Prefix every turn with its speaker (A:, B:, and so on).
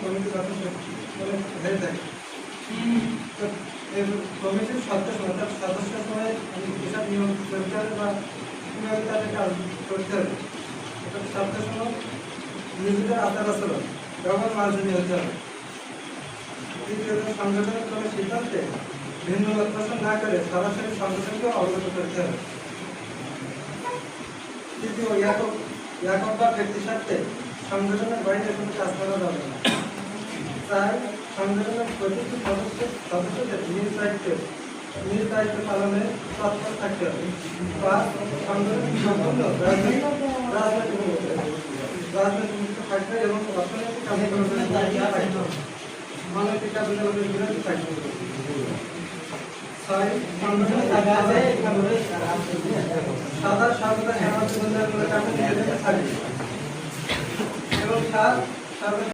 A: Committee গঠন হয়ে থাকে। তো এই কমিটির সদস্য অর্থাৎ সদস্য সময় এসব নিয়ম করতে হবে বা কীভাবে তাদের কাজ করতে হবে, অর্থাৎ সদস্য সময় নিজেদের আচার আচরণ ব্যবহার মার্জনী হতে হবে। তৃতীয়ত, সংগঠনের কোনো সিদ্ধান্তে ভিন্ন মত পোষণ না করে সরাসরি সংগঠনকে অবগত করতে হবে। তৃতীয়, একক বা ব্যক্তির সাথে সংগঠনের বাইরে কোনো কাজ করা যাবে না। চার, সংগঠনের প্রতিটি সদস্যদের নিজ দায়িত্ব পালনে তৎপর থাকতে হবে। পাঁচ, সংগঠন সম্পূর্ণ রাজনৈতিক মুক্ত থাকবে এবং অর্থনৈতিক কার্যক্রমের মানবিক কার্যক্রমের বিরোধী থাকবে। ছয়, সংগঠনের সাদা সর্বদা সমাজ উন্নয়নমূলক কাজে নিয়োজিত থাকবে। এবং সাত,